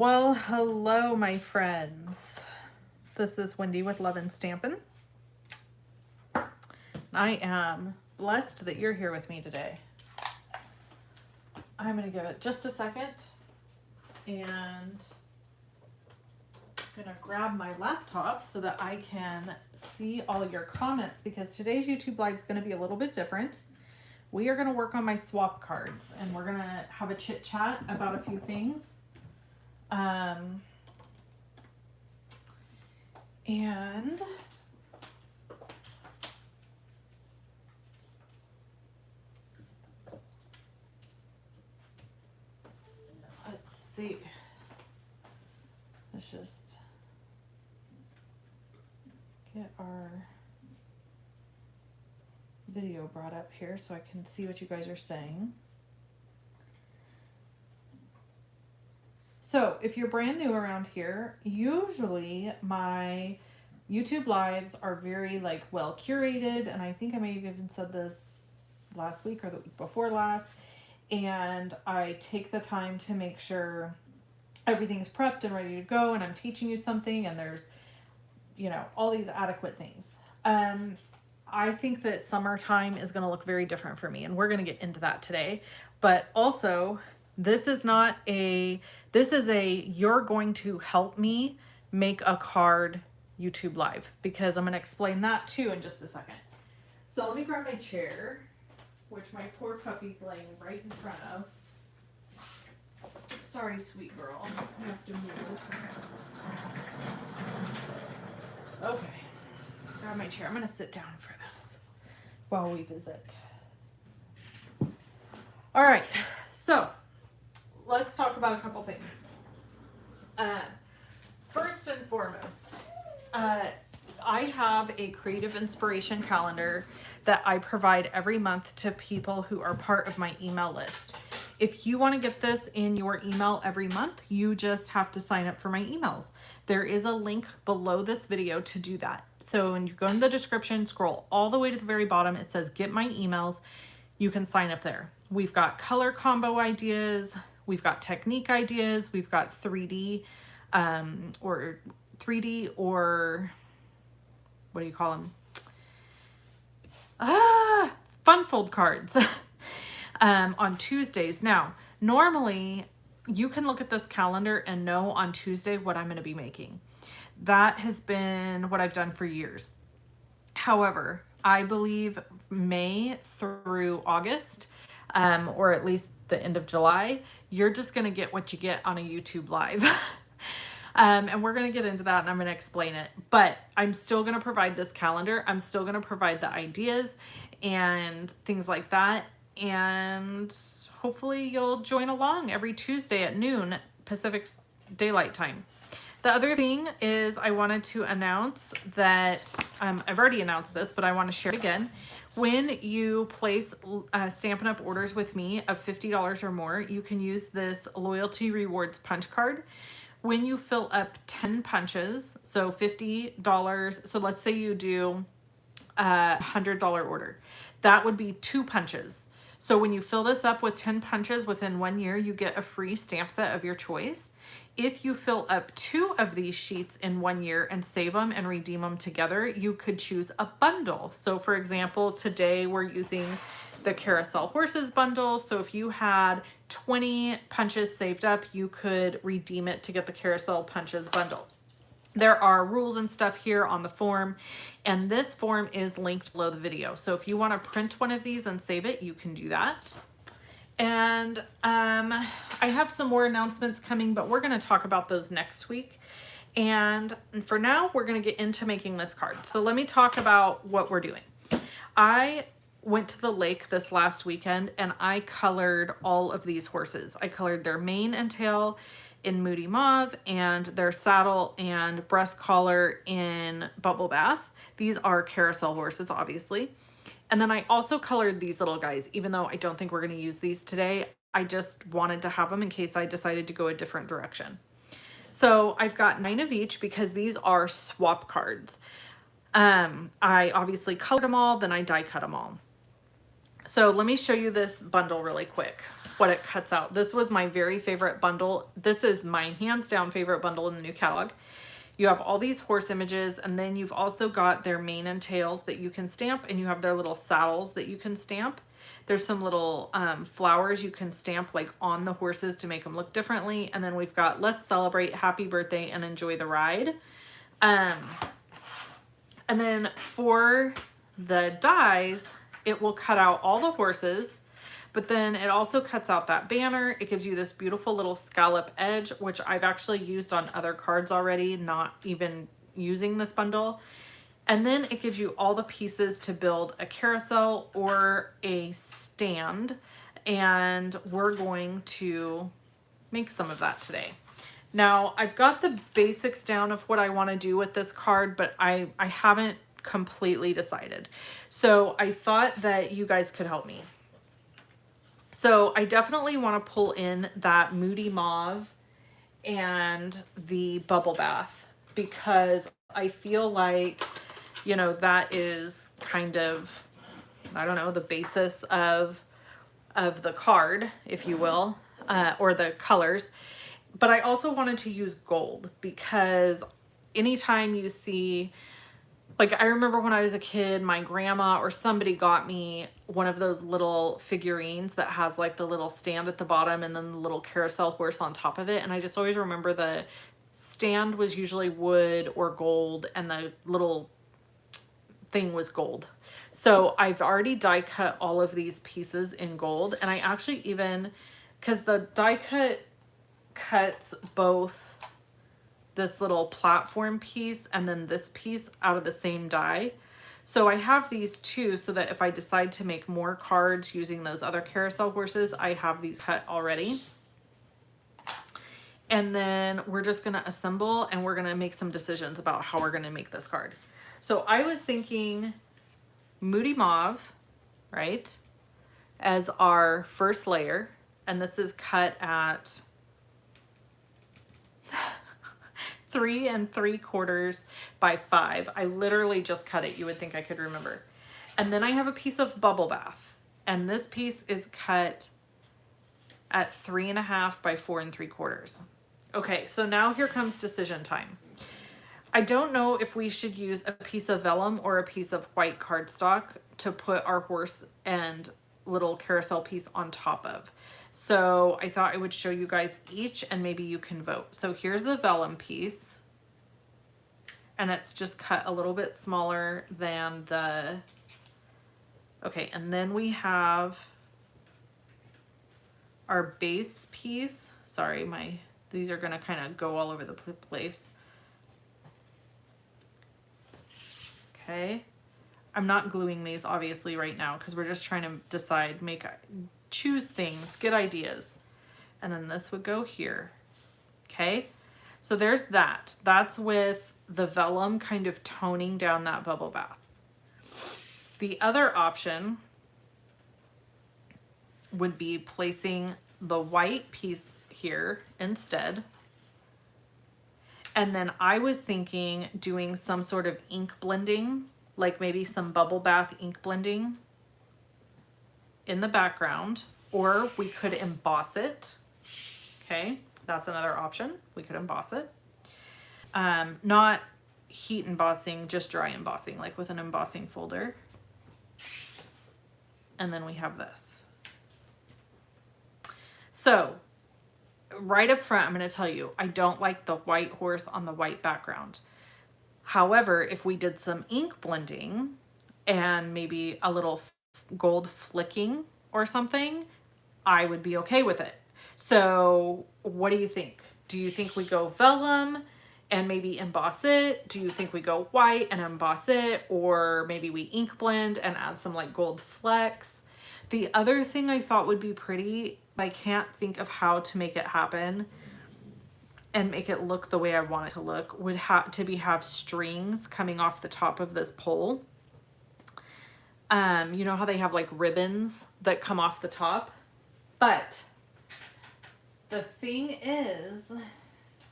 Well, hello, my friends. This is Wendy with Love and Stampin'. I am blessed that you're here with me today. I'm going to give it just a second and I'm going to grab my laptop so that I can see all your comments because today's YouTube Live is going to be a little bit different. We are going to work on my swap cards and we're going to have a chit chat about a few things. And let's see. Let's just get our video brought up here so I can see what you guys are saying. So if you're brand new around here, usually my YouTube lives are very well curated, and I think I may have even said this last week or the week before last, and I take the time to make sure everything's prepped and ready to go, and I'm teaching you something, and there's all these adequate things. I think that summertime is going to look very different for me, and we're going to get into that today. But also, this is you're going to help me make a card YouTube live, because I'm going to explain that too in just a second. So let me grab my chair, which my poor puppy's laying right in front of. Sorry, sweet girl. I have to move. Okay. Grab my chair. I'm going to sit down for this while we visit. All right. So let's talk about a couple things. First and foremost, I have a creative inspiration calendar that I provide every month to people who are part of my email list. If you want to get this in your email every month, you just have to sign up for my emails. There is a link below this video to do that. So when you go in the description, scroll all the way to the very bottom, it says get my emails. You can sign up there. We've got color combo ideas. We've got technique ideas. We've got 3D or what do you call them? Fun fold cards on Tuesdays. Now, normally you can look at this calendar and know on Tuesday what I'm going to be making. That has been what I've done for years. However, I believe May through August, or at least the end of July, you're just going to get what you get on a YouTube live. And we're going to get into that and I'm going to explain it, but I'm still going to provide this calendar. I'm still going to provide the ideas and things like that. And hopefully you'll join along every Tuesday at noon Pacific Daylight Time. The other thing is I wanted to announce that, I've already announced this, but I want to share it again. When you place Stampin' Up! Orders with me of $50 or more, you can use this loyalty rewards punch card. When you fill up 10 punches, so $50, so let's say you do a $100 order, that would be 2 punches. So when you fill this up with 10 punches within 1 year, you get a free stamp set of your choice. If you fill up 2 of these sheets in 1 year and save them and redeem them together, you could choose a bundle. So for example, today we're using the Carousel Horses bundle. So if you had 20 punches saved up, you could redeem it to get the Carousel Punches bundle. There are rules and stuff here on the form, and this form is linked below the video. So if you want to print one of these and save it, you can do that. And I have some more announcements coming, but we're going to talk about those next week. And for now, we're going to get into making this card. So let me talk about what we're doing. I went to the lake this last weekend and I colored all of these horses. I colored their mane and tail in Moody Mauve and their saddle and breast collar in Bubble Bath. These are carousel horses, obviously. And then I also colored these little guys, even though I don't think we're going to use these today. I just wanted to have them in case I decided to go a different direction. So I've got 9 of each because these are swap cards. I obviously colored them all, then I die cut them all. So let me show you this bundle really quick, what it cuts out. This was my very favorite bundle. This is my hands down favorite bundle in the new catalog. You have all these horse images, and then you've also got their mane and tails that you can stamp, and you have their little saddles that you can stamp. There's some little flowers you can stamp like on the horses to make them look differently. And then we've got let's celebrate, happy birthday, and enjoy the ride. And then for the dies, it will cut out all the horses, but then it also cuts out that banner. It gives you this beautiful little scallop edge, which I've actually used on other cards already, not even using this bundle. And then it gives you all the pieces to build a carousel or a stand. And we're going to make some of that today. Now, I've got the basics down of what I want to do with this card, but I haven't completely decided. So I thought that you guys could help me. So I definitely want to pull in that Moody Mauve and the Bubble Bath, because I feel like, you know, that is kind of, I don't know, the basis of the card, if you will, or the colors. But I also wanted to use gold, because anytime you see, like, I remember when I was a kid, my grandma or somebody got me one of those little figurines that has like the little stand at the bottom and then the little carousel horse on top of it. And I just always remember the stand was usually wood or gold, and the little thing was gold. So I've already die cut all of these pieces in gold. And I actually even, because the die cut cuts both this little platform piece and then this piece out of the same die. So I have these two so that if I decide to make more cards using those other carousel horses, I have these cut already. And then we're just going to assemble, and we're going to make some decisions about how we're going to make this card. So I was thinking Moody Mauve, right, as our first layer. And this is cut at 3 3/4 by 5. I literally just cut it. You would think I could remember. And then I have a piece of Bubble Bath, and this piece is cut at 3 1/2 by 4 3/4. Okay, so now here comes decision time. I don't know if we should use a piece of vellum or a piece of white cardstock to put our horse and little carousel piece on top of. So I thought I would show you guys each, and maybe you can vote. So here's the vellum piece, and it's just cut a little bit smaller than the, okay, and then we have our base piece. Sorry, these are gonna kind of go all over the place. Okay, I'm not gluing these obviously right now because we're just trying to decide, choose things, get ideas. And then this would go here. Okay, so there's that. That's with the vellum kind of toning down that Bubble Bath. The other option would be placing the white piece here instead. And then I was thinking doing some sort of ink blending, like maybe some Bubble Bath ink blending in the background, or we could emboss it. Okay, that's another option. We could emboss it. Not heat embossing, just dry embossing, like with an embossing folder. And then we have this. So right up front, I'm going to tell you, I don't like the white horse on the white background. However, if we did some ink blending and maybe a little gold flicking or something, I would be okay with it. So what do you think? Do you think we go vellum and maybe emboss it? Do you think we go white and emboss it? Or maybe we ink blend and add some like gold flecks? The other thing I thought would be pretty, I can't think of how to make it happen and make it look the way I want it to look, would have to have strings coming off the top of this pole. You know how they have like ribbons that come off the top? But the thing is,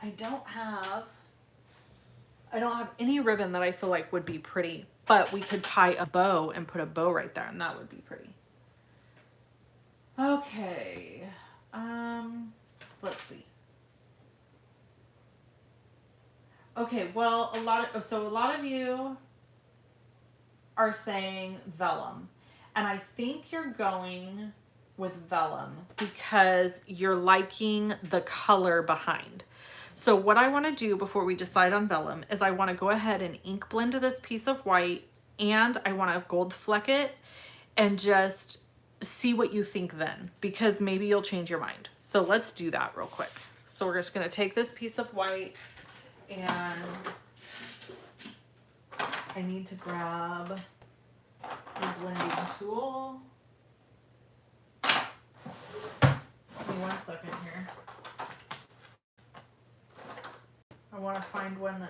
I don't have any ribbon that I feel like would be pretty, but we could tie a bow and put a bow right there, and that would be pretty. Okay. Let's see. Okay, well, a lot of you are saying vellum. And I think you're going with vellum because you're liking the color behind. So what I want to do before we decide on vellum is I want to go ahead and ink blend this piece of white, and I want to gold fleck it and just see what you think then, because maybe you'll change your mind. So let's do that real quick. So we're just going to take this piece of white, and I need to grab the blending tool. Give me 1 second here. I want to find one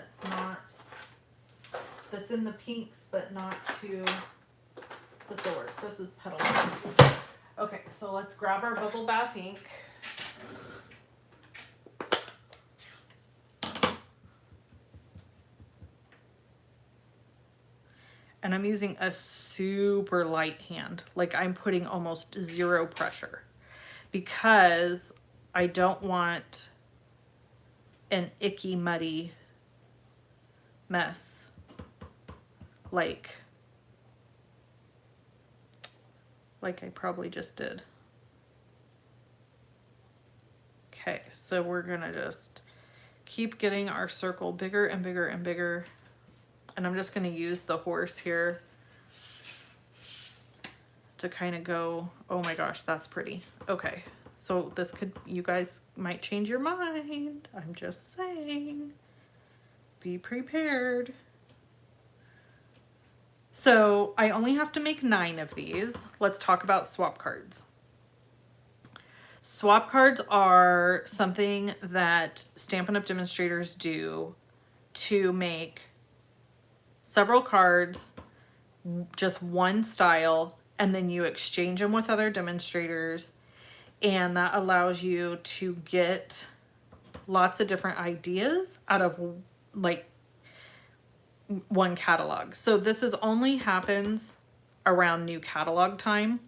that's in the pinks, but not too, this will work. This is petal. Okay, so let's grab our bubble bath ink. And I'm using a super light hand. Like I'm putting almost zero pressure because I don't want an icky, muddy mess like I probably just did. Okay, so we're gonna just keep getting our circle bigger and bigger and bigger. And I'm just gonna use the horse here to kind of go, oh my gosh, that's pretty. Okay, so this could, you guys might change your mind. I'm just saying, be prepared. So I only have to make 9 of these. Let's talk about swap cards. Swap cards are something that Stampin' Up! Demonstrators do to make several cards, just one style, and then you exchange them with other demonstrators, and that allows you to get lots of different ideas out of like one catalog. So this is only happens around new catalog time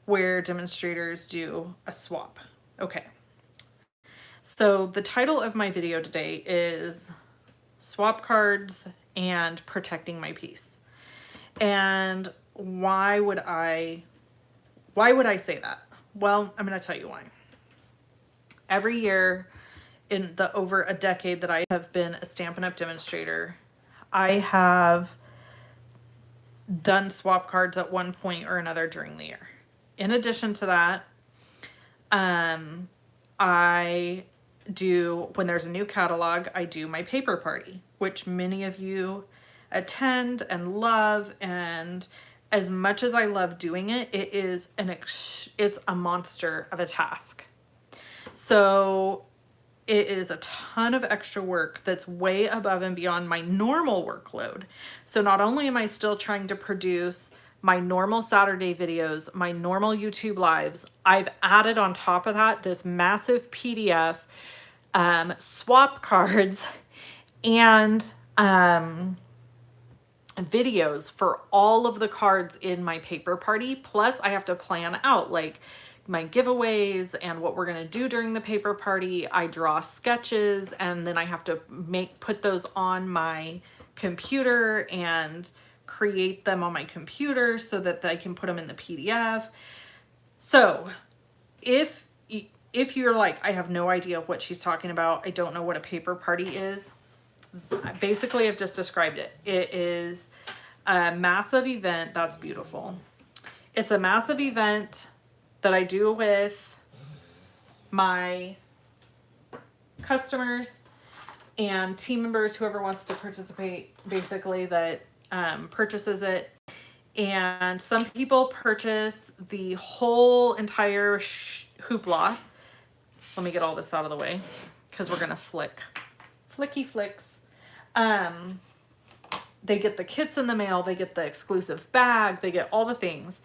where demonstrators do a swap. Okay. So the title of my video today is Swap Cards and Protecting My Piece. And why would I say that? Well, I'm going to tell you why. Every year in the over a decade that I have been a Stampin' Up! Demonstrator, I have done swap cards at one point or another during the year. In addition to that, I do, when there's a new catalog, I do my paper party, which many of you attend and love. And as much as I love doing it, it's a monster of a task. So it is a ton of extra work that's way above and beyond my normal workload. So not only am I still trying to produce my normal Saturday videos, my normal YouTube lives, I've added on top of that this massive PDF, swap cards, and videos for all of the cards in my paper party. Plus I have to plan out like my giveaways and what we're going to do during the paper party. I draw sketches, and then I have to put those on my computer and create them on my computer so that I can put them in the PDF. So if you're like, I have no idea what she's talking about, I don't know what a paper party is, basically I've just described it. It is a massive event. That's beautiful. It's a massive event that I do with my customers and team members, whoever wants to participate, basically, that purchases it. And some people purchase the whole entire hoopla. Let me get all this out of the way because we're gonna flicky flicks. They get the kits in the mail, they get the exclusive bag, they get all the things.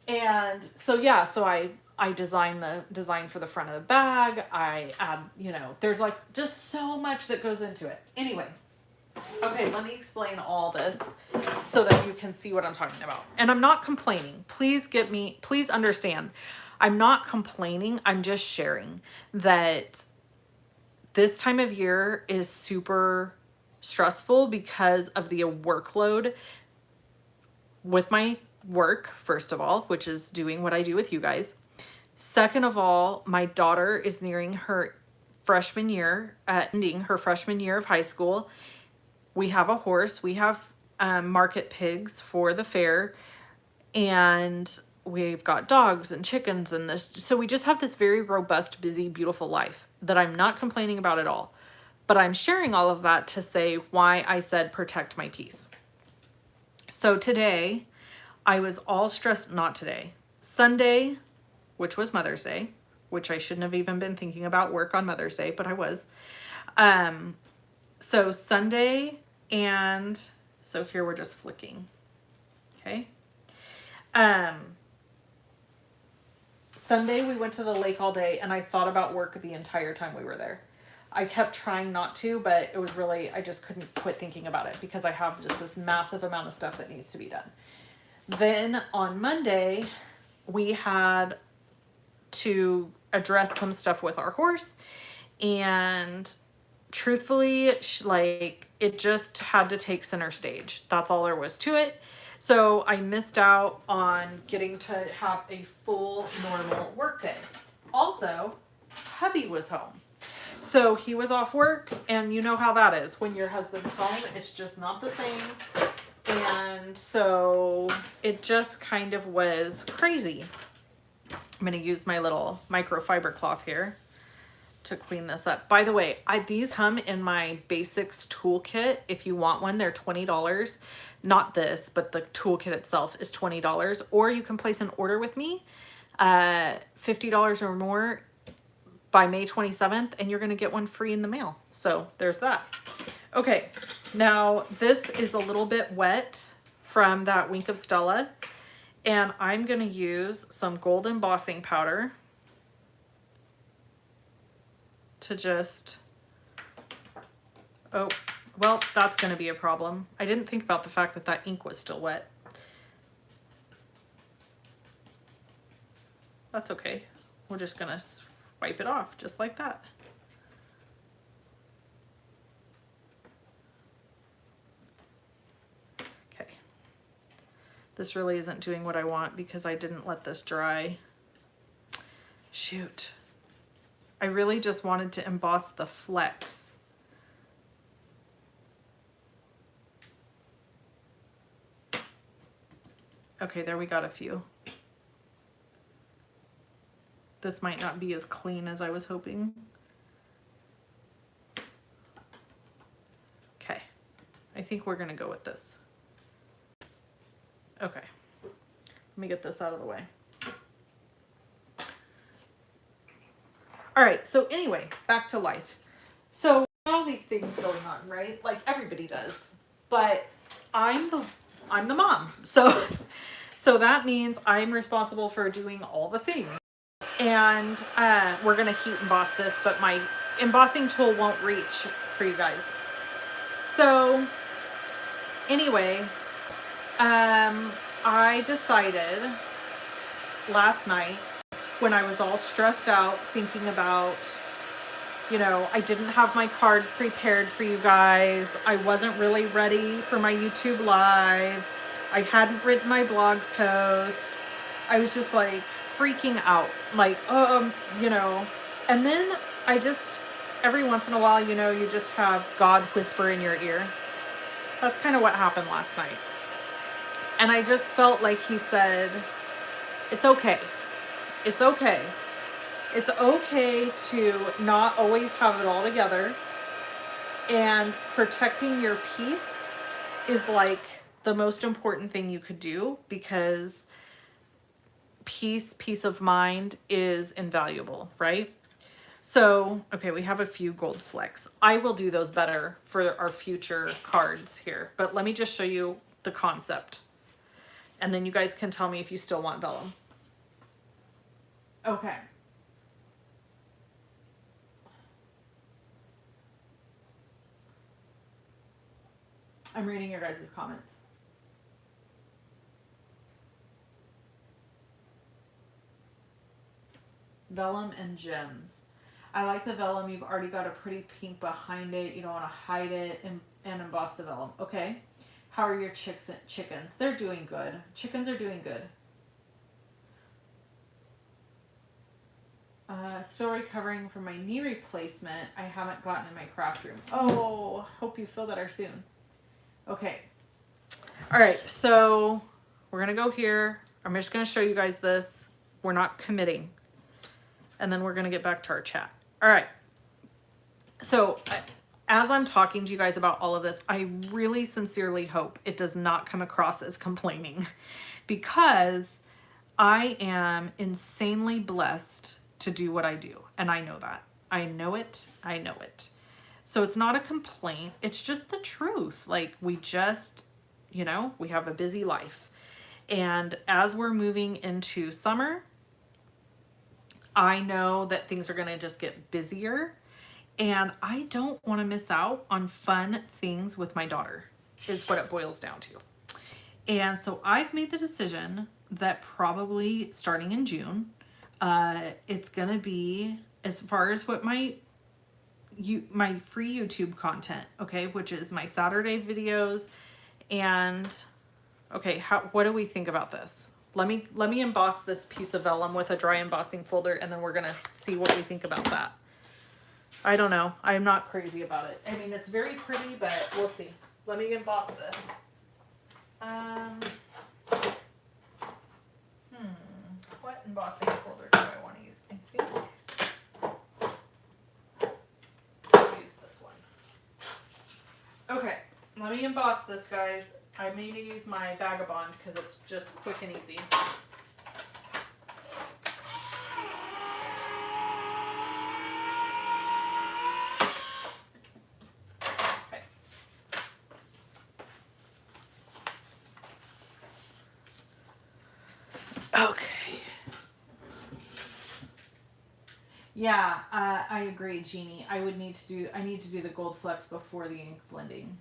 And so yeah, so I design the design for the front of the bag. I add, you know, there's like just so much that goes into it. Anyway, Okay, let me explain all this so that you can see what I'm talking about. And I'm not complaining. Please understand. I'm not complaining. I'm just sharing that this time of year is super stressful because of the workload with my work, first of all, which is doing what I do with you guys. Second of all, my daughter is nearing her freshman year, ending her freshman year of high school. We have a horse. We have market pigs for the fair, and we've got dogs and chickens and this. So we just have this very robust, busy, beautiful life that I'm not complaining about at all. But I'm sharing all of that to say why I said protect my peace. So today, I was all stressed, not today. Sunday, which was Mother's Day, which I shouldn't have even been thinking about work on Mother's Day, but I was. So Sunday, and so here we're just flicking. Okay. Sunday we went to the lake all day, and I thought about work the entire time we were there. I kept trying not to, but it was really, I just couldn't quit thinking about it because I have just this massive amount of stuff that needs to be done. Then on Monday, we had to address some stuff with our horse, and truthfully, like, it just had to take center stage. That's all there was to it. So I missed out on getting to have a full normal work day. Also, hubby was home. So he was off work, and you know how that is. When your husband's home, it's just not the same. And so it just kind of was crazy. I'm going to use my little microfiber cloth here to clean this up. By the way, these come in my basics toolkit. If you want one, they're $20. Not this, but the toolkit itself is $20. Or you can place an order with me, $50 or more by May 27th, and you're going to get one free in the mail. So there's that. Okay, now this is a little bit wet from that Wink of Stella, and I'm going to use some gold embossing powder to just, oh, well, that's going to be a problem. I didn't think about the fact that that ink was still wet. That's okay. We're just going to wipe it off just like that. Okay. This really isn't doing what I want because I didn't let this dry. Shoot. I really just wanted to emboss the flecks. Okay, there we got a few. This might not be as clean as I was hoping. Okay, I think we're gonna go with this. Okay, let me get this out of the way. All right, so anyway, back to life. So all these things going on, right? Like everybody does, but I'm the mom. So that means I'm responsible for doing all the things. And we're gonna heat emboss this, but my embossing tool won't reach for you guys. So anyway, I decided last night when I was all stressed out thinking about, you know, I didn't have my card prepared for you guys. I wasn't really ready for my YouTube live. I hadn't written my blog post. I was just like freaking out, like, you know, and then I just, every once in a while, you know, you just have God whisper in your ear. That's kind of what happened last night. And I just felt like he said, it's okay. It's okay. It's okay to not always have it all together. And protecting your peace is like the most important thing you could do, because peace of mind is invaluable, right? So, okay, we have a few gold flecks. I will do those better for our future cards here, but let me just show you the concept. And then you guys can tell me if you still want vellum. Okay. I'm reading your guys' comments. Vellum and gems. I like the vellum. You've already got a pretty pink behind it. You don't want to hide it and emboss the vellum. Okay. How are your chickens? They're doing good. Chickens are doing good. Still recovering from my knee replacement. I haven't gotten in my craft room. Oh, hope you feel better soon. Okay. All right, so we're going to go here. I'm just going to show you guys this. We're not committing. And then we're going to get back to our chat. All right. So as I'm talking to you guys about all of this, I really sincerely hope it does not come across as complaining, because I am insanely blessed to do what I do. And I know that. I know it. I know it. So it's not a complaint. It's just the truth. Like, we just, you know, we have a busy life. And as we're moving into summer, I know that things are going to just get busier. And I don't want to miss out on fun things with my daughter, is what it boils down to. And so I've made the decision that probably starting in June, it's going to be, as far as what my free YouTube content, okay, which is my Saturday videos. And okay, what do we think about this? Let me emboss this piece of vellum with a dry embossing folder, and then we're going to see what we think about that. I don't know. I'm not crazy about it. I mean, it's very pretty, but we'll see. Let me emboss this. What embossing folder do I want to use? I think I'll use this one. Okay, let me emboss this, guys. I may use my Vagabond because it's just quick and easy. Okay. Yeah, I agree, Jeannie. I need to do the gold flecks before the ink blending.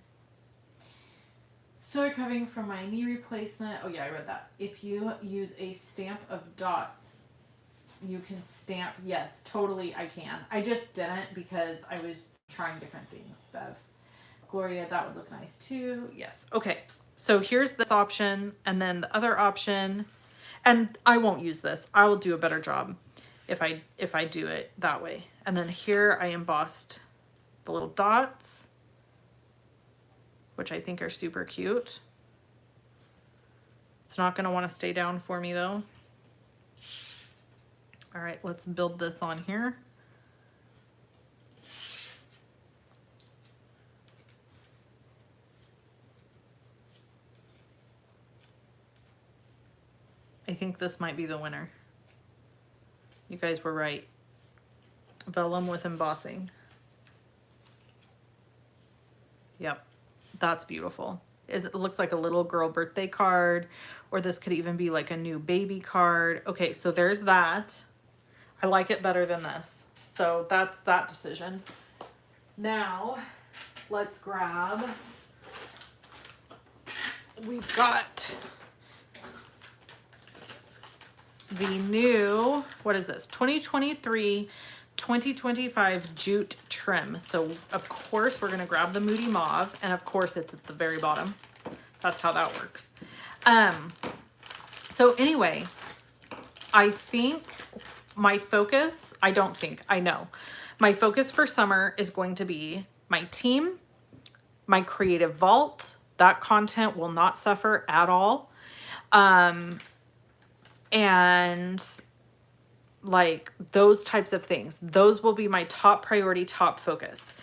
So recovering from my knee replacement. Oh yeah, I read that. If you use a stamp of dots, you can stamp. Yes, totally I can. I just didn't because I was trying different things, Bev. Gloria, that would look nice too. Yes. Okay. So here's this option, and then the other option, and I won't use this. I will do a better job if I do it that way. And then here I embossed the little dots, which I think are super cute. It's not going to want to stay down for me though. All right, let's build this on here. I think this might be the winner. You guys were right. Vellum with embossing. Yep, that's beautiful. It looks like a little girl birthday card, or this could even be like a new baby card. Okay, so there's that. I like it better than this. So that's that decision. Now, let's grab, we've got the new, what is this? 2023-2025 jute trim. So of course we're gonna grab the Moody Mauve, and of course it's at the very bottom. That's how that works. So anyway, I think my focus, I know. My focus for summer is going to be my team, my creative vault. That content will not suffer at all. And like those types of things, those will be my top priority, top focus.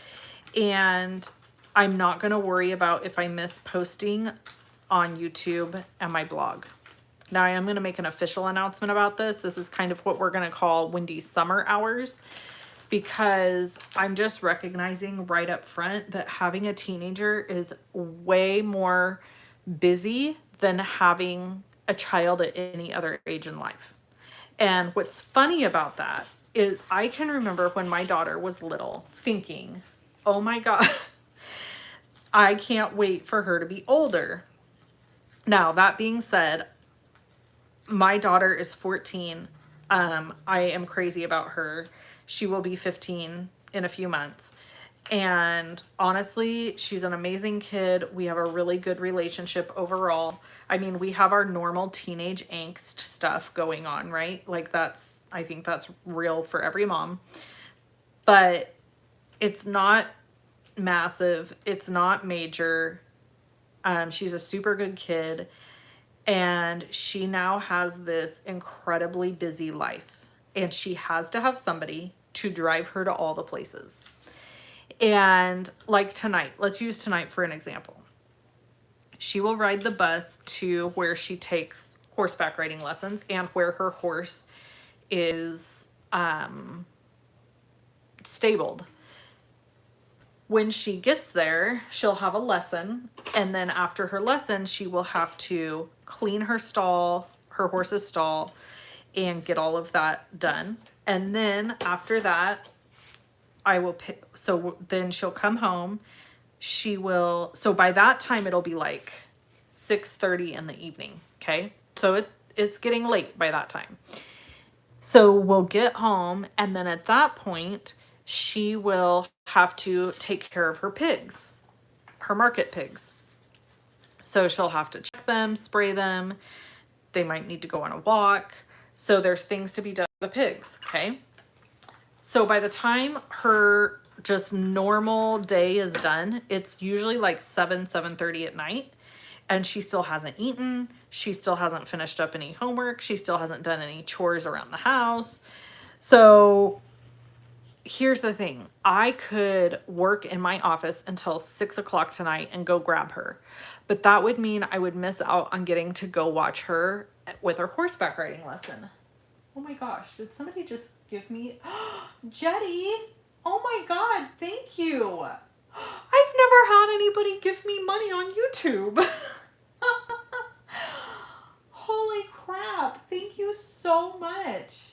And I'm not going to worry about if I miss posting on YouTube and my blog. Now I am going to make an official announcement about this. This is kind of what we're going to call Wendy's summer hours, because I'm just recognizing right up front that having a teenager is way more busy than having a child at any other age in life. And what's funny about that is I can remember when my daughter was little thinking, oh my God, I can't wait for her to be older. Now, that being said, my daughter is 14. I am crazy about her. She will be 15 in a few months. And honestly, she's an amazing kid. We have a really good relationship overall. I mean, we have our normal teenage angst stuff going on, right? Like I think that's real for every mom. But it's not massive. It's not major. She's a super good kid. And she now has this incredibly busy life. And she has to have somebody to drive her to all the places. And like tonight, let's use tonight for an example. She will ride the bus to where she takes horseback riding lessons and where her horse is stabled. When she gets there, she'll have a lesson, and then after her lesson, she will have to clean her stall, her horse's stall, and get all of that done. And then after that, I will pick, so then she'll come home. She will, so by that time it'll be like 6:30 in the evening, okay? So it's getting late by that time. So we'll get home, and then at that point, she will have to take care of her pigs, her market pigs. So she'll have to check them, spray them. They might need to go on a walk. So there's things to be done with the pigs, okay? So by the time her just normal day is done, it's usually like 7:30 at night, and she still hasn't eaten. She still hasn't finished up any homework. She still hasn't done any chores around the house. So here's the thing. I could work in my office until 6 o'clock tonight and go grab her. But that would mean I would miss out on getting to go watch her with her horseback riding lesson. Oh my gosh, did somebody just give me... Jetty! Oh my God, thank you! I've never had anybody give me money on YouTube. Holy crap, thank you so much.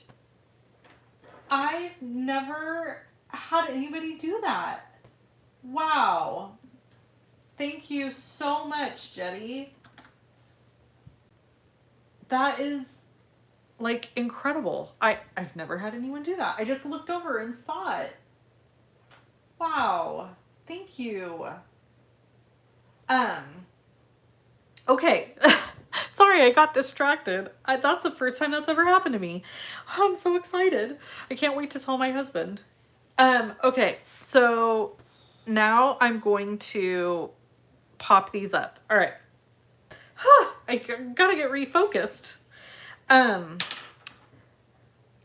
I've never had anybody do that. Wow. Thank you so much, Jetty. That is like incredible. I've never had anyone do that. I just looked over and saw it. Wow. Thank you. Okay. Sorry, I got distracted. That's the first time that's ever happened to me. I'm so excited. I can't wait to tell my husband. Okay, so now I'm going to pop these up. All right. I gotta get refocused.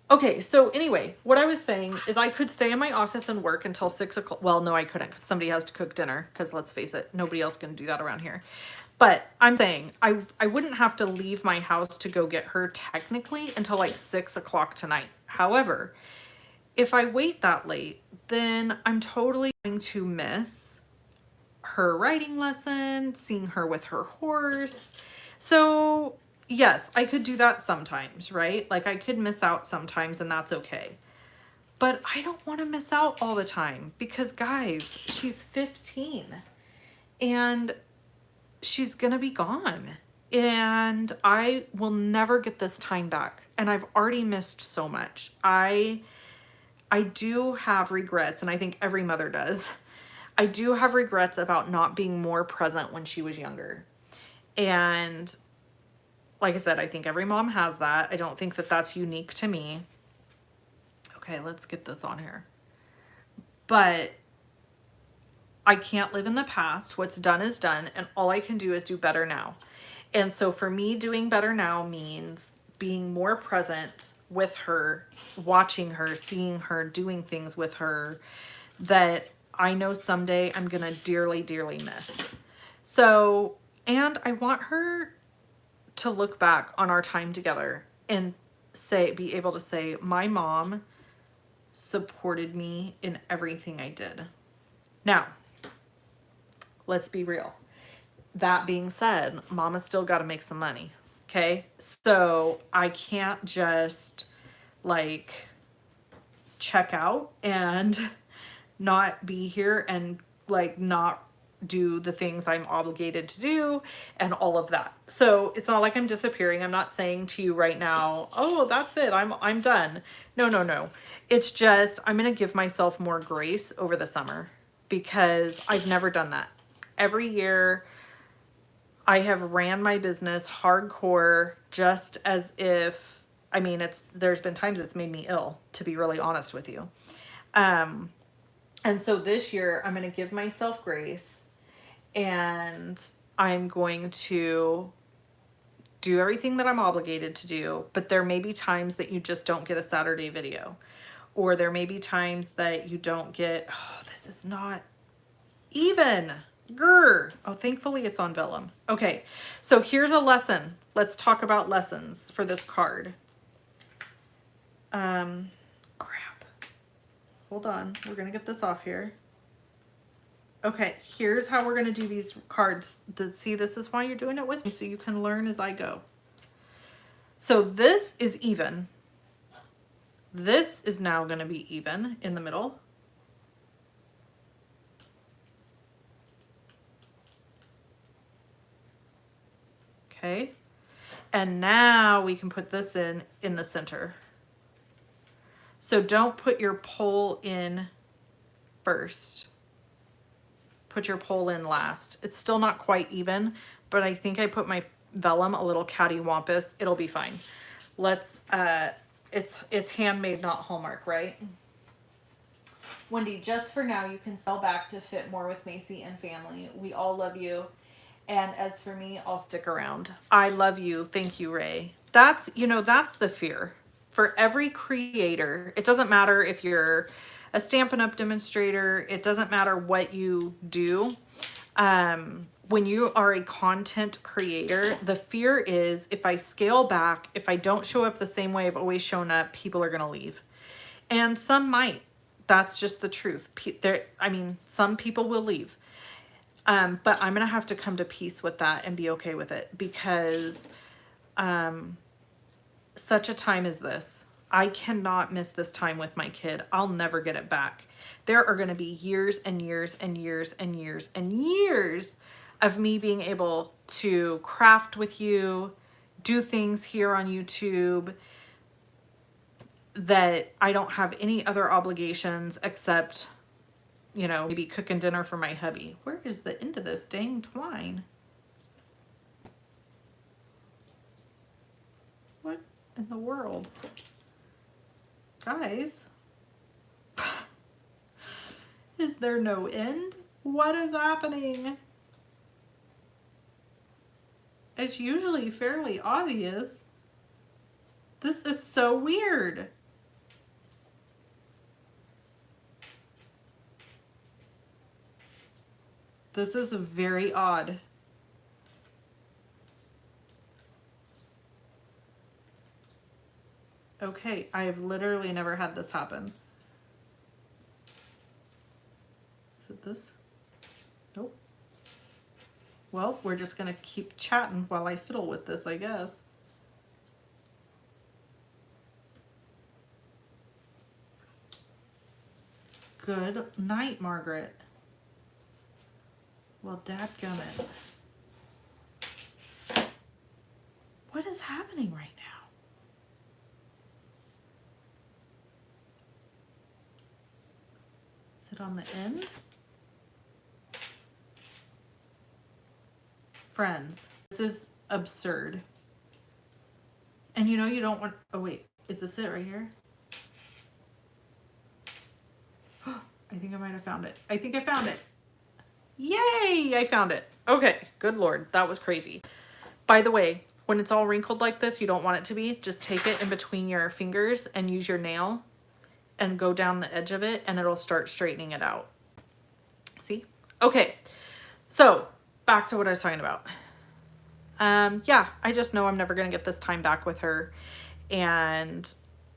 Okay, so anyway, what I was saying is I could stay in my office and work until 6 o'clock. Well, no, I couldn't because somebody has to cook dinner because let's face it, nobody else can do that around here. But I'm saying I wouldn't have to leave my house to go get her technically until like 6 o'clock tonight. However, if I wait that late, then I'm totally going to miss her riding lesson, seeing her with her horse. So yes, I could do that sometimes, right? Like I could miss out sometimes and that's okay. But I don't want to miss out all the time because guys, she's 15 and she's gonna be gone and I will never get this time back. And I've already missed so much. I do have regrets, and I think every mother does. I do have regrets about not being more present when she was younger. And like I said, I think every mom has that. I don't think that that's unique to me. Okay, let's get this on here. But I can't live in the past. What's done is done, and all I can do is do better now. And so for me, doing better now means being more present with her, watching her, seeing her, doing things with her that I know someday I'm gonna dearly, dearly miss. So, and I want her to look back on our time together and be able to say, my mom supported me in everything I did. Now, let's be real. That being said, mama's still got to make some money. Okay. So I can't just like check out and not be here and like not do the things I'm obligated to do and all of that. So it's not like I'm disappearing. I'm not saying to you right now, oh, that's it, I'm done. No, no, no. It's just I'm gonna give myself more grace over the summer because I've never done that. Every year I have ran my business hardcore, just as if, I mean, there's been times it's made me ill, to be really honest with you. And so this year I'm going to give myself grace, and I'm going to do everything that I'm obligated to do, but there may be times that you just don't get a Saturday video, or there may be times that you don't get, oh, this is not even. Grr. Oh, thankfully it's on vellum. Okay, so here's a lesson. Let's talk about lessons for this card. Crap. Hold on. We're going to get this off here. Okay, here's how we're going to do these cards. See, this is why you're doing it with me, so you can learn as I go. So this is even. This is now going to be even in the middle. Okay, and now we can put this in the center. So don't put your pole in first. Put your pole in last. It's still not quite even, but I think I put my vellum a little cattywampus. It'll be fine. Let's, it's handmade, not Hallmark, right? Wendy, just for now, you can sell back to fit more with Macy and family. We all love you. And as for me, I'll stick around. I love you. Thank you, Ray. That's, you know, that's the fear. For every creator, it doesn't matter if you're a Stampin' Up! Demonstrator, it doesn't matter what you do. When you are a content creator, the fear is if I scale back, if I don't show up the same way I've always shown up, people are going to leave. And some might. That's just the truth. I mean, some people will leave. But I'm going to have to come to peace with that and be okay with it, because such a time as this, I cannot miss this time with my kid. I'll never get it back. There are going to be years and years and years and years and years of me being able to craft with you, do things here on YouTube, that I don't have any other obligations except, you know, maybe cooking dinner for my hubby. Where is the end of this dang twine? What in the world? Guys, is there no end? What is happening? It's usually fairly obvious. This is so weird. This is very odd. Okay, I've literally never had this happen. Is it this? Nope. Well, we're just gonna keep chatting while I fiddle with this, I guess. Good night, Margaret. Well, dadgummit. What is happening right now? Is it on the end? Friends, this is absurd. And you know you don't want, oh wait, is this it right here? I think I might have found it. I think I found it. Yay, I found it. Okay, good Lord, that was crazy. By the way, when it's all wrinkled like this, you don't want it to be, just take it in between your fingers and use your nail and go down the edge of it and it'll start straightening it out. See? Okay, so back to what I was talking about. Yeah, I just know I'm never gonna get this time back with her. And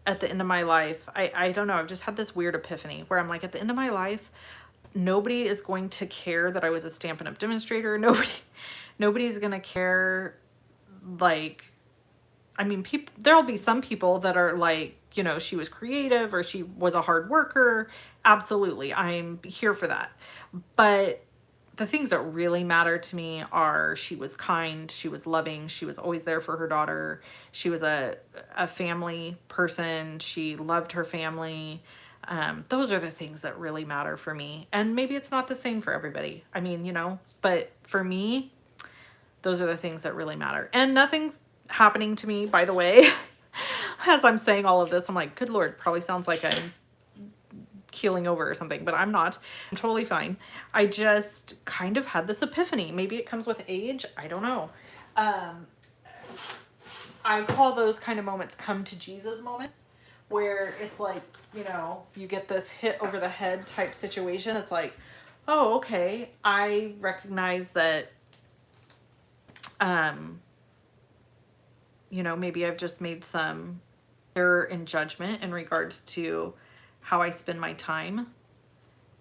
at the end of my life, I don't know, I've just had this weird epiphany where I'm like, at the end of my life, nobody is going to care that I was a Stampin' Up! Demonstrator. Nobody's gonna care. Like, I mean, there'll be some people that are like, you know, she was creative or she was a hard worker. Absolutely, I'm here for that. But the things that really matter to me are she was kind, she was loving, she was always there for her daughter, she was a family person, she loved her family. Those are the things that really matter for me. And maybe it's not the same for everybody. I mean, you know, but for me, those are the things that really matter. And nothing's happening to me, by the way. As I'm saying all of this, I'm like, good Lord, probably sounds like I'm keeling over or something, but I'm not. I'm totally fine. I just kind of had this epiphany. Maybe it comes with age. I don't know. I call those kind of moments come to Jesus moments, where it's like, you know, you get this hit over the head type situation. It's like, oh, okay. I recognize that, you know, maybe I've just made some error in judgment in regards to how I spend my time.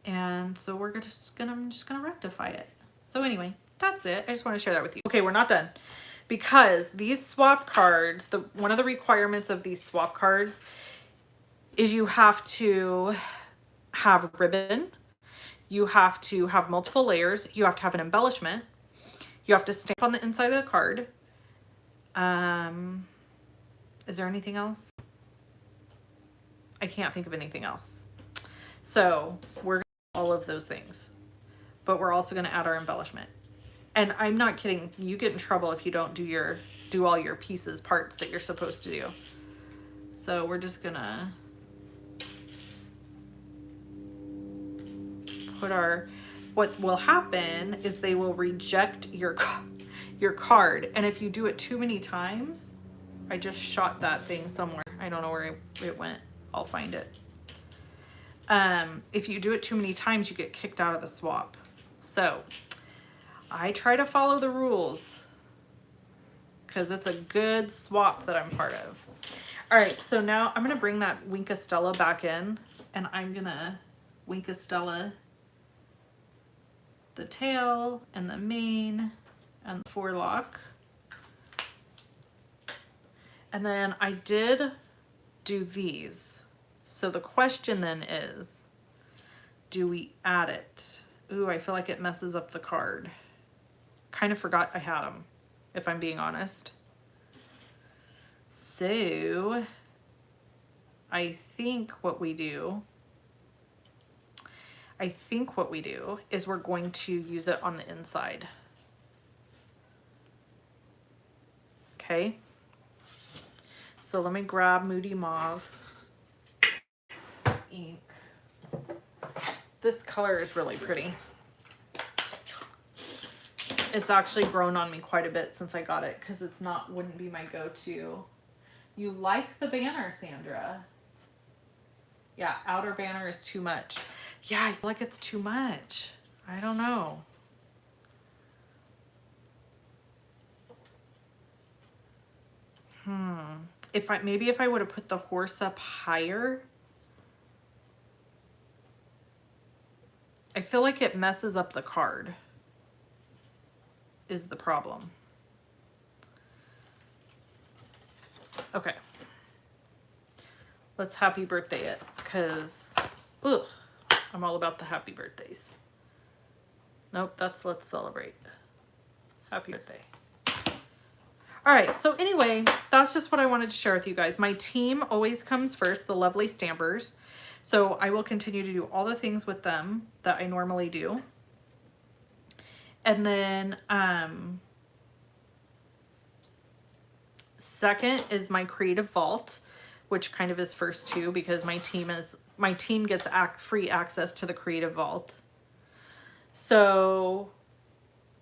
And so I'm just gonna rectify it. So anyway, that's it. I just want to share that with you. Okay, we're not done. Because these swap cards, one of the requirements of these swap cards is you have to have ribbon, you have to have multiple layers, you have to have an embellishment, you have to stamp on the inside of the card. Is there anything else? I can't think of anything else. So we're gonna do all of those things, but we're also going to add our embellishment. And I'm not kidding. You get in trouble if you don't do all your pieces, parts that you're supposed to do. So we're just going to put what will happen is they will reject your card. And if you do it too many times, I just shot that thing somewhere. I don't know where it went. I'll find it. If you do it too many times, you get kicked out of the swap. So I try to follow the rules because it's a good swap that I'm part of. All right, so now I'm going to bring that Inkstella back in, and I'm going to Inkstella the tail and the mane and the forelock. And then I did do these. So the question then is, do we add it? Ooh, I feel like it messes up the card. Kind of forgot I had them, if I'm being honest. So I think what we do is we're going to use it on the inside. Okay. So let me grab Moody Mauve ink. This color is really pretty. It's actually grown on me quite a bit since I got it because wouldn't be my go-to. You like the banner, Sandra? Yeah, outer banner is too much. Yeah, I feel like it's too much. I don't know. Maybe if I would have put the horse up higher. I feel like it messes up the card is the problem. Okay. Let's happy birthday it because I'm all about the happy birthdays. Nope, let's celebrate. Happy birthday. All right, so anyway, that's just what I wanted to share with you guys. My team always comes first, the lovely stampers. So I will continue to do all the things with them that I normally do. And then second is my creative vault, which kind of is first too, because my team gets free access to the creative vault. So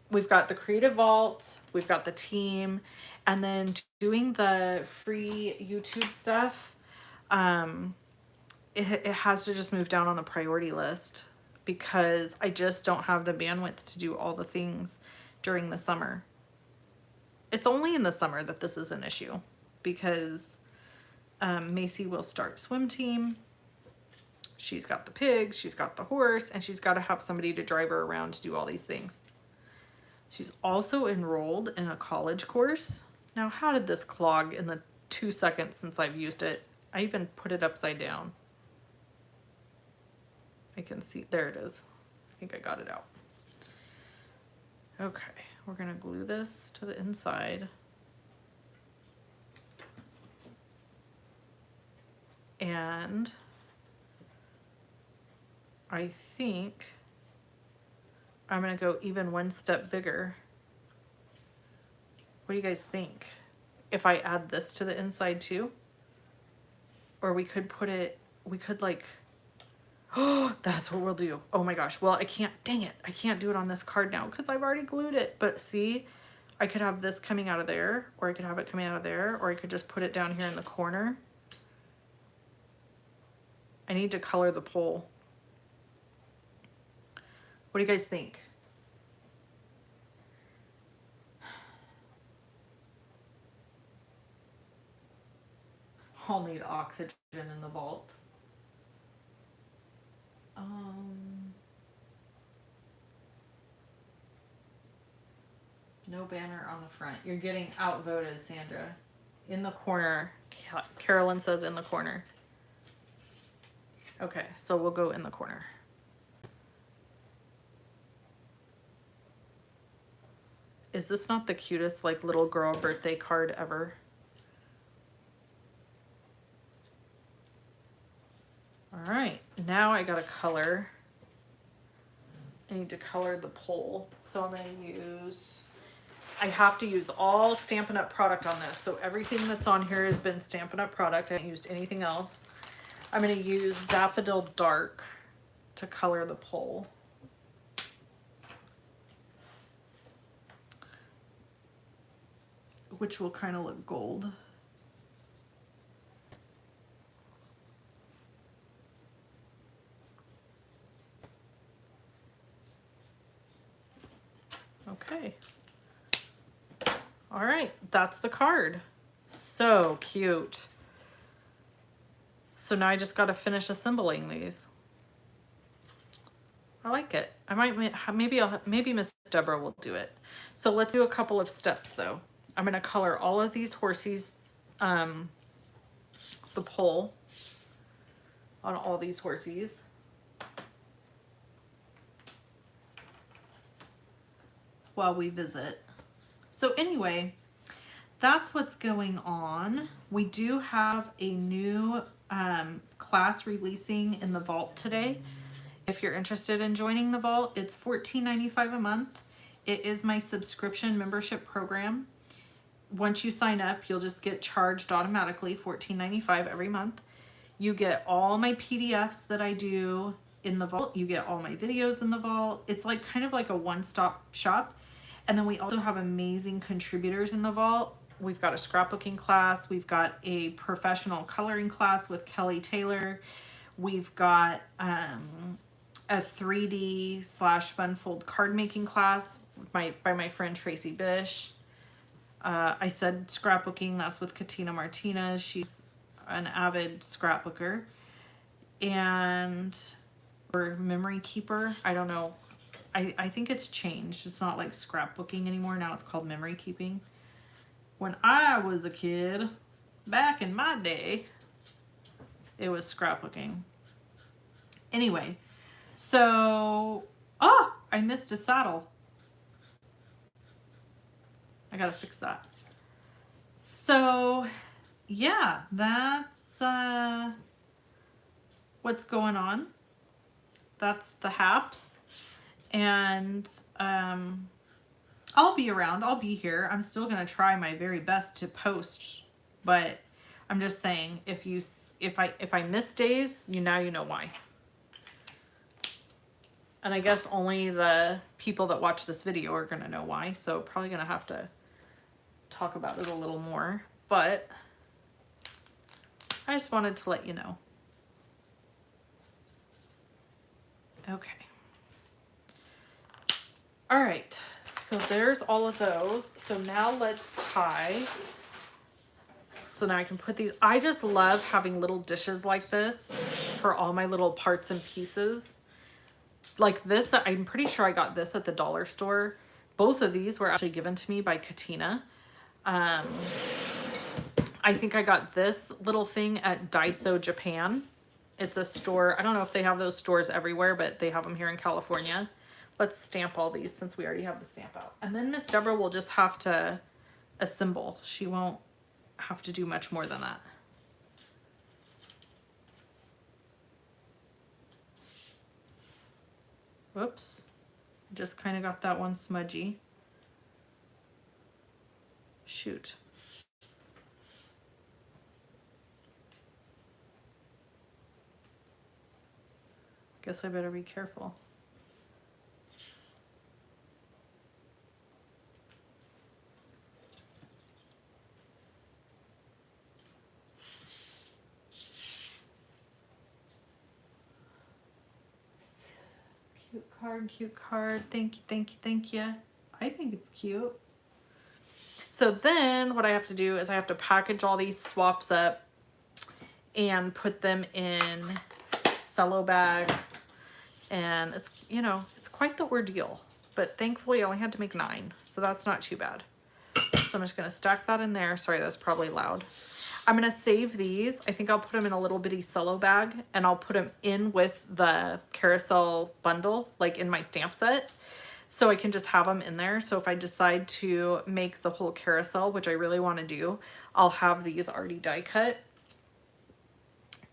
we've got the creative vault, we've got the team, and then doing the free YouTube stuff, it has to just move down on the priority list because I just don't have the bandwidth to do all the things during the summer. It's only in the summer that this is an issue because Macy will start swim team. She's got the pigs, she's got the horse, and she's got to have somebody to drive her around to do all these things. She's also enrolled in a college course. Now, how did this clog in the 2 seconds since I've used it? I even put it upside down. I can see, there it is. I think I got it out. Okay, we're gonna glue this to the inside. And I think I'm gonna go even one step bigger. What do you guys think? If I add this to the inside too? Or we could put it, we could like, oh, that's what we'll do. Oh my gosh. Well, I can't, dang it. I can't do it on this card now because I've already glued it. But see, I could have this coming out of there, or I could have it coming out of there, or I could just put it down here in the corner. I need to color the pole. What do you guys think? I'll need oxygen in the vault. No banner on the front. You're getting outvoted, Sandra. In the corner. Carolyn says in the corner. Okay, so we'll go in the corner. Is this not the cutest like little girl birthday card ever? All right, now I gotta color. I need to color the pole. So I'm gonna use, I have to use all Stampin' Up! Product on this. So everything that's on here has been Stampin' Up! Product. I haven't used anything else. I'm gonna use Daffodil Dark to color the pole. Which will kind of look gold. Okay. All right, that's the card. So cute. So now I just got to finish assembling these. I like it. I might, maybe Miss Deborah will do it. So let's do a couple of steps though. I'm going to color all of these horsies, the pole on all these horsies. While we visit. So anyway, that's what's going on. We do have a new class releasing in the vault today. If you're interested in joining the vault, it's $14.95 a month. It is my subscription membership program. Once you sign up, you'll just get charged automatically $14.95 every month. You get all my PDFs that I do in the vault. You get all my videos in the vault. It's like kind of like a one-stop shop. And then we also have amazing contributors in the vault. We've got a scrapbooking class. We've got a professional coloring class with Kelly Taylor. We've got a 3D / fun fold card making class by my friend Tracy Bish. I said scrapbooking, that's with Katina Martinez. She's an avid scrapbooker. And or memory keeper, I don't know. I think it's changed. It's not like scrapbooking anymore. Now it's called memory keeping. When I was a kid, back in my day, it was scrapbooking. Anyway, so, oh, I missed a saddle. I gotta fix that. So, yeah, that's what's going on. That's the haps. And I'll be around. I'll be here. I'm still gonna try my very best to post, but I'm just saying if I miss days, now you know why. And I guess only the people that watch this video are gonna know why. So probably gonna have to talk about it a little more, but I just wanted to let you know. Okay. All right, so there's all of those. So now let's tie. So now I can put these. I just love having little dishes like this for all my little parts and pieces. Like this, I'm pretty sure I got this at the dollar store. Both of these were actually given to me by Katina. I think I got this little thing at Daiso, Japan. It's a store. I don't know if they have those stores everywhere, but they have them here in California. let's stamp all these since we already have the stamp out. And then Miss Deborah will just have to assemble. She won't have to do much more than that. Whoops. Just kind of got that one smudgy. Shoot. Guess I better be careful. Cute card, cute card. Thank you, thank you, thank you. I think it's cute. So then what I have to do is I have to package all these swaps up and put them in cello bags. And it's, you know, it's quite the ordeal. But thankfully I only had to make 9. So that's not too bad. So I'm just going to stack that in there. Sorry, that's probably loud. I'm going to save these. I think I'll put them in a little bitty cello bag and I'll put them in with the carousel bundle, like in my stamp set. So I can just have them in there. So if I decide to make the whole carousel, which I really want to do, I'll have these already die cut.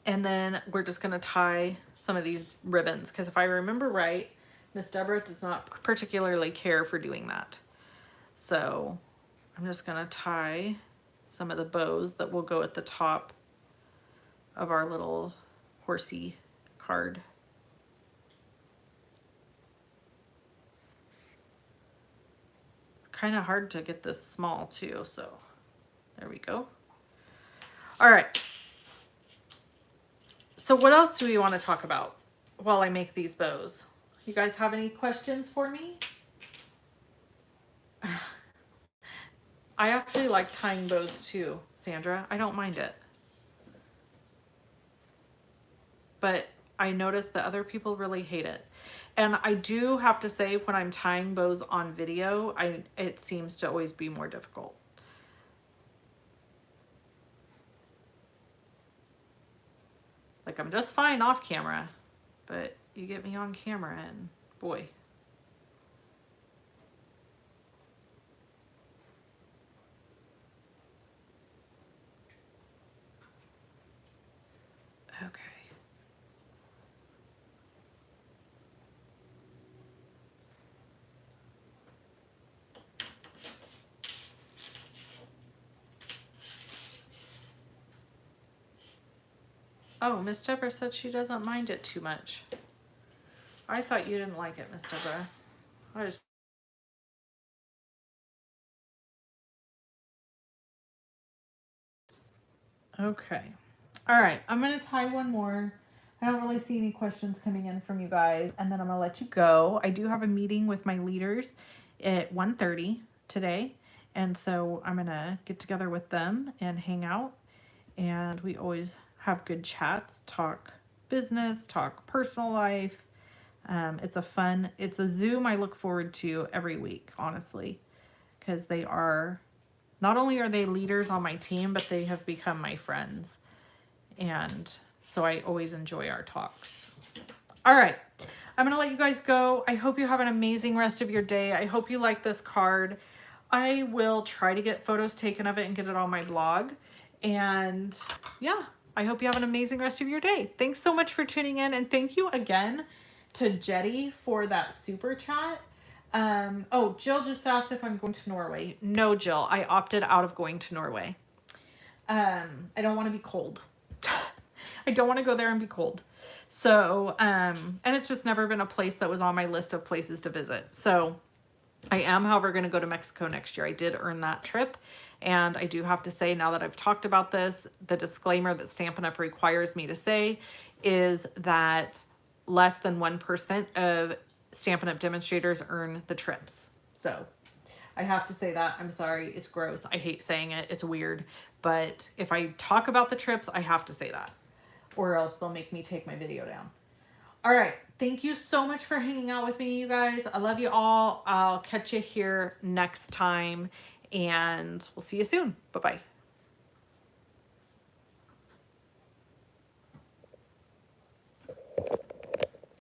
And then we're just going to tie some of these ribbons. Because if I remember right, Miss Deborah does not particularly care for doing that. So I'm just going to tie some of the bows that will go at the top of our little horsey card. Kind of hard to get this small too, so there we go. All right. So what else do we want to talk about while I make these bows? You guys have any questions for me? I actually like tying bows too, Sandra. I don't mind it. But I noticed that other people really hate it. And I do have to say, when I'm tying bows on video, it seems to always be more difficult. Like, I'm just fine off camera, but you get me on camera and boy. Okay. Oh, Miss Deborah said she doesn't mind it too much. I thought you didn't like it, Miss Deborah. I just... Okay. All right, I'm going to tie one more. I don't really see any questions coming in from you guys, and then I'm going to let you go. I do have a meeting with my leaders at 1:30 today, and so I'm going to get together with them and hang out, and we always have good chats, talk business, talk personal life. It's a Zoom I look forward to every week, honestly, because they are, not only are they leaders on my team, but they have become my friends. And so I always enjoy our talks. All right, I'm going to let you guys go. I hope you have an amazing rest of your day. I hope you like this card. I will try to get photos taken of it and get it on my blog. And yeah, I hope you have an amazing rest of your day. Thanks so much for tuning in. And thank you again to Jetty for that super chat. Oh, Jill just asked if I'm going to Norway. No, Jill, I opted out of going to Norway. I don't want to be cold. I don't want to go there and be cold. So, and it's just never been a place that was on my list of places to visit. So I am, however, going to go to Mexico next year. I did earn that trip. And I do have to say, now that I've talked about this, the disclaimer that Stampin' Up! Requires me to say is that less than 1% of Stampin' Up! Demonstrators earn the trips. So I have to say that. I'm sorry. It's gross. I hate saying it. It's weird. But if I talk about the trips, I have to say that. Or else they'll make me take my video down. All right. Thank you so much for hanging out with me, you guys. I love you all. I'll catch you here next time. And we'll see you soon. Bye-bye.